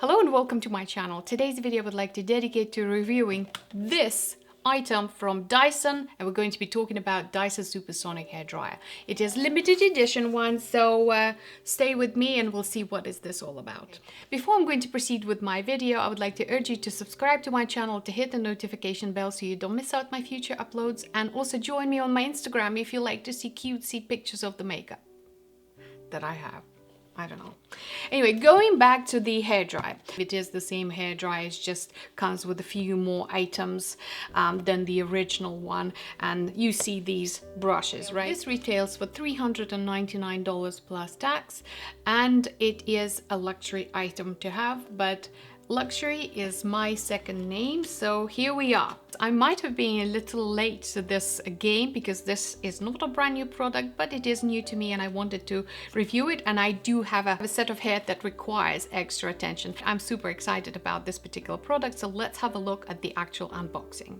Hello and welcome to my channel. Today's video I would like to dedicate to reviewing this item from Dyson, and we're going to be talking about Dyson Supersonic hairdryer. It is limited edition one, so stay with me and we'll see what is this all about. Before I'm going to proceed with my video, I would like to urge you to subscribe to my channel, to hit the notification bell so you don't miss out my future uploads, and also join me on my Instagram if you like to see cutesy pictures of the makeup that I have. I don't know. Anyway, going back to the hairdryer. It is the same hairdryer, it just comes with a few more items than the original one. And you see these brushes, right? This retails for $399 plus tax, and it is a luxury item to have, but luxury is my second name, so here we are. I might have been a little late to this game because this is not a brand new product, but it is new to me and I wanted to review it, and I do have a set of hair that requires extra attention. I'm super excited about this particular product, so let's have a look at the actual unboxing.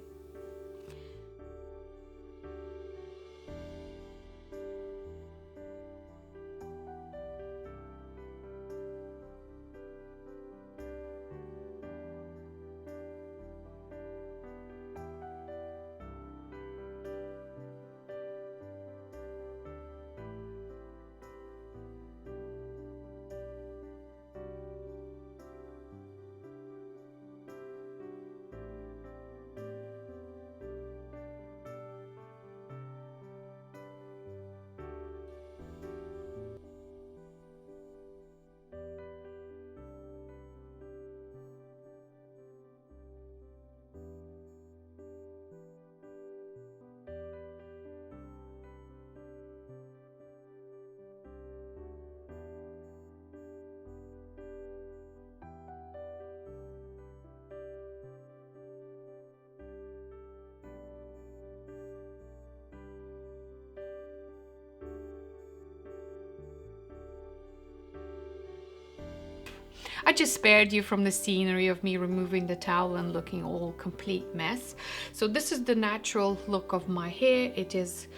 I just spared you from the scenery of me removing the towel and looking all complete mess. So this is the natural look of my hair. It is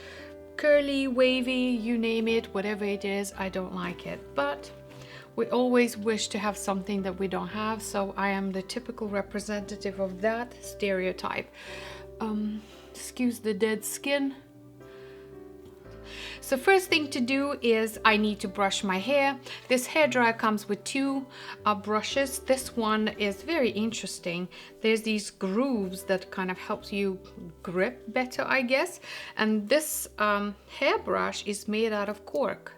curly, wavy, you name it, whatever it is, I don't like it. But we always wish to have something that we don't have, so I am the typical representative of that stereotype. Excuse the dead skin. So first thing to do is I need to brush my hair. This hairdryer comes with two brushes. This one is very interesting. There's these grooves that kind of helps you grip better, I guess. And this hairbrush is made out of cork.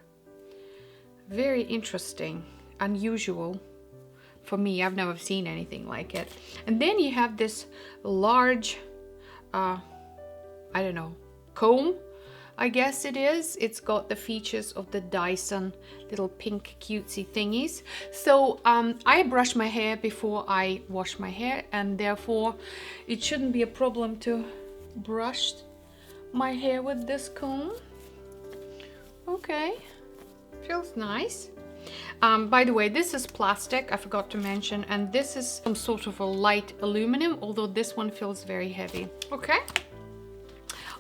Very interesting, unusual for me. I've never seen anything like it. And then you have this large, I don't know, comb, I guess it is. It's got the features of the Dyson little pink cutesy thingies. So I brush my hair before I wash my hair, and therefore it shouldn't be a problem to brush my hair with this comb. Okay, feels nice. By the way, this is plastic, I forgot to mention, and this is some sort of a light aluminum, although this one feels very heavy. Okay.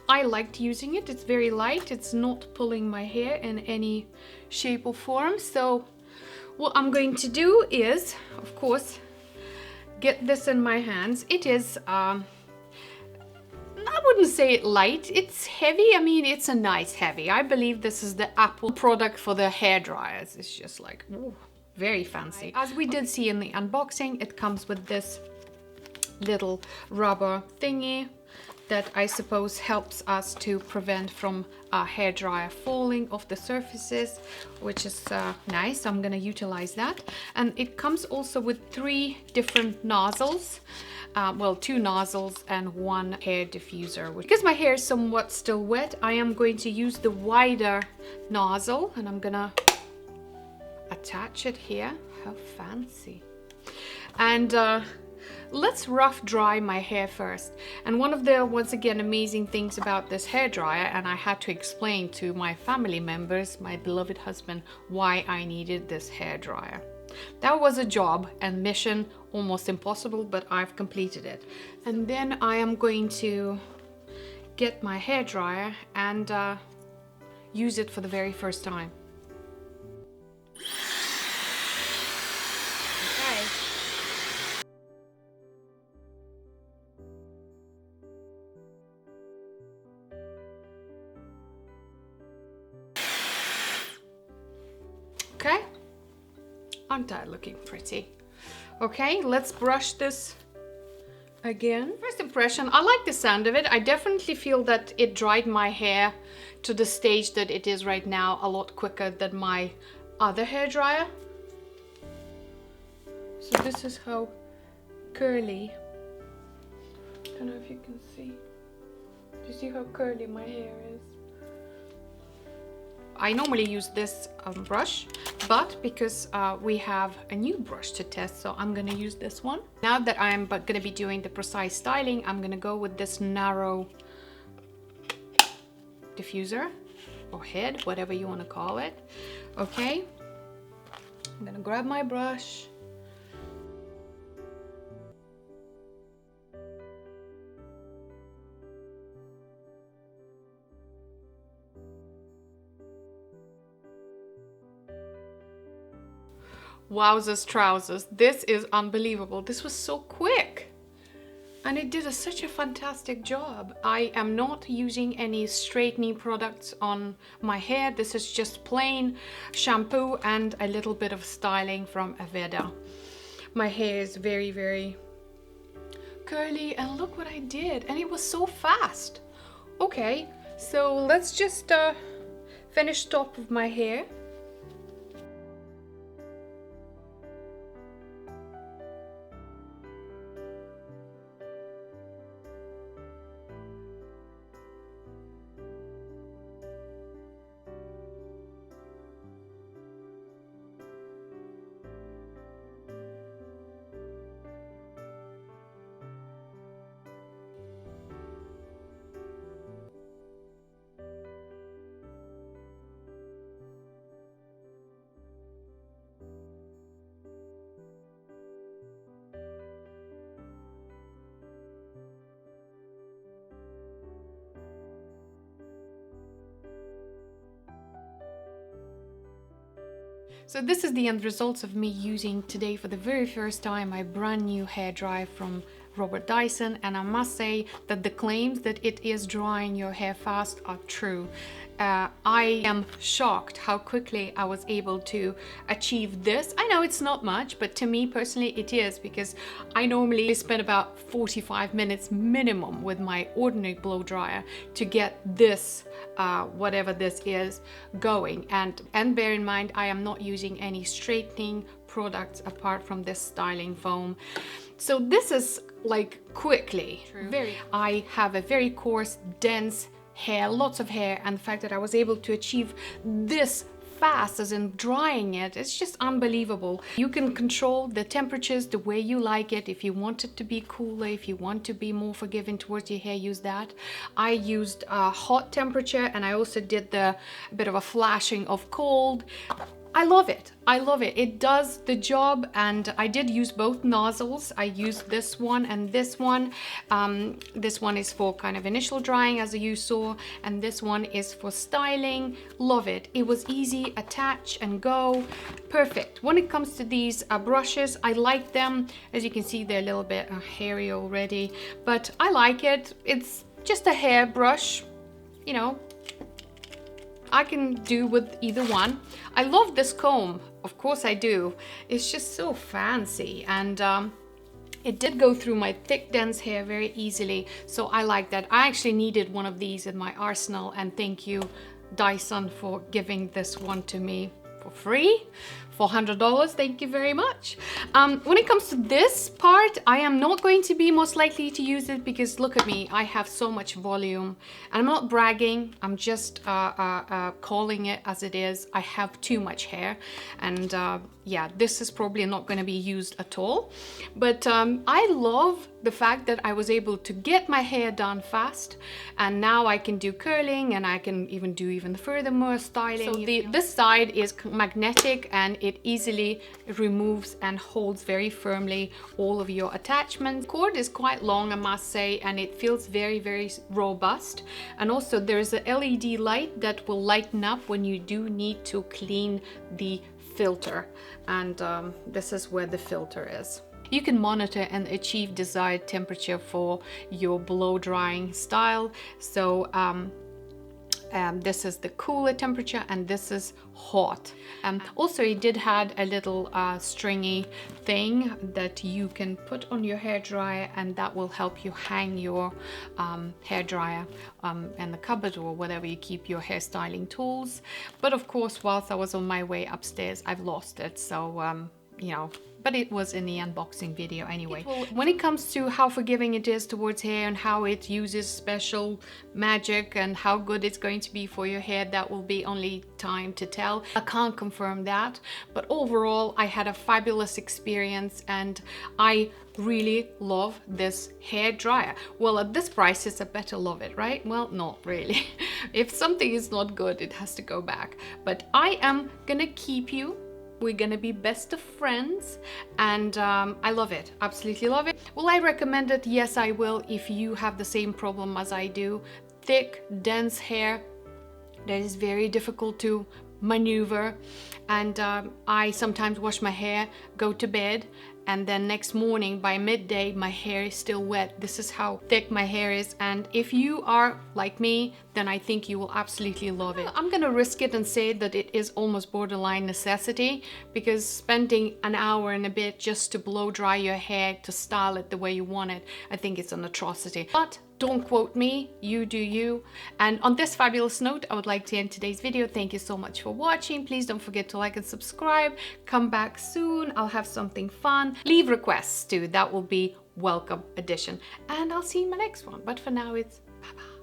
I liked using it. It's very light. It's not pulling my hair in any shape or form. So what I'm going to do is, of course, get this in my hands. It is, I wouldn't say it light. It's heavy. I mean, it's a nice heavy. I believe this is the Apple product for the hair dryers. It's just like, ooh, very fancy. As we did see in the unboxing, it comes with this little rubber thingy that I suppose helps us to prevent from our hairdryer falling off the surfaces, which is nice. I'm gonna utilize that. And it comes also with three different nozzles. Well, two nozzles and one hair diffuser. Because my hair is somewhat still wet, I am going to use the wider nozzle, and I'm gonna attach it here. How fancy. And let's rough dry my hair first. And one of the, once again, amazing things about this hairdryer, and I had to explain to my family members, my beloved husband, why I needed this hairdryer. That was a job and mission almost impossible, but I've completed it. And then I am going to get my hairdryer and use it for the very first time. Okay. Aren't I looking pretty? Okay, let's brush this again. First impression, I like the sound of it. I definitely feel that it dried my hair to the stage that it is right now a lot quicker than my other hair dryer. So this is how curly, I don't know if you can see. Do you see how curly my hair is? I normally use this brush, but because we have a new brush to test, so I'm gonna use this one. Now that I'm gonna be doing the precise styling, I'm gonna go with this narrow diffuser or head, whatever you wanna call it. Okay, I'm gonna grab my brush. Wowzers trousers, this is unbelievable. This was so quick and it did such a fantastic job. I am not using any straightening products on my hair. This is just plain shampoo and a little bit of styling from Aveda. My hair is very, very curly and look what I did, and it was so fast. Okay, so let's just finish top of my hair. So this is the end results of me using today for the very first time my brand new hairdryer from Robert Dyson, and I must say that the claims that it is drying your hair fast are true. I am shocked how quickly I was able to achieve this. I know it's not much, but to me personally it is, because I normally spend about 45 minutes minimum with my ordinary blow dryer to get this whatever this is going, and bear in mind I am not using any straightening products apart from this styling foam. So this is like quickly. I have a very coarse, dense hair, lots of hair, and the fact that I was able to achieve this fast, as in drying it, it's just unbelievable. You can control the temperatures the way you like it. If you want it to be cooler, if you want to be more forgiving towards your hair, use that. I used a hot temperature, and I also did the bit of a flashing of cold. I love it. I love it. It does the job, and I did use both nozzles. I used this one and this one. This one is for kind of initial drying, as you saw, and this one is for styling. Love it. It was easy, attach and go. Perfect. When it comes to these brushes, I like them. As you can see, they're a little bit hairy already, but I like it. It's just a hair brush, you know. I can do with either one. I love this comb, of course I do. It's just so fancy, and it did go through my thick, dense hair very easily, so I like that. I actually needed one of these in my arsenal, and thank you Dyson for giving this one to me for free. $400, thank you very much. When it comes to this part, I am not going to be most likely to use it, because look at me, I have so much volume, and I'm not bragging, I'm just calling it as it is. I have too much hair, and yeah, this is probably not going to be used at all, but I love the fact that I was able to get my hair done fast, and now I can do curling, and I can even do furthermore styling. So this side is magnetic, and it easily removes and holds very firmly all of your attachments. The cord is quite long, I must say, and it feels very, very robust. And also there is a LED light that will lighten up when you do need to clean the filter, and this is where the filter is. You can monitor and achieve desired temperature for your blow drying style. So This is the cooler temperature and this is hot. Also it did had a little stringy thing that you can put on your hair dryer, and that will help you hang your hair dryer in the cupboard or wherever you keep your hairstyling tools. But of course, whilst I was on my way upstairs, I've lost it, so you know, but it was in the unboxing video anyway. When it comes to how forgiving it is towards hair and how it uses special magic and how good it's going to be for your hair, that will be only time to tell. I can't confirm that, but overall I had a fabulous experience and I really love this hair dryer. Well, at this price it's a better love it, right? Well, not really. If something is not good, it has to go back. But I am gonna keep you. We're gonna be best of friends, and I love it, absolutely love it. Will I recommend it? Yes, I will, if you have the same problem as I do. Thick, dense hair that is very difficult to maneuver, and I sometimes wash my hair, go to bed, and then next morning by midday my hair is still wet. This is how thick my hair is, and if you are like me, then I think you will absolutely love it. I'm gonna risk it and say that it is almost borderline necessity, because spending an hour and a bit just to blow dry your hair to style it the way you want it, I think it's an atrocity. But don't quote me, you do you. And on this fabulous note, I would like to end today's video. Thank you so much for watching. Please don't forget to like and subscribe. Come back soon, I'll have something fun. Leave requests too, that will be welcome addition. And I'll see you in my next one. But for now, it's bye-bye.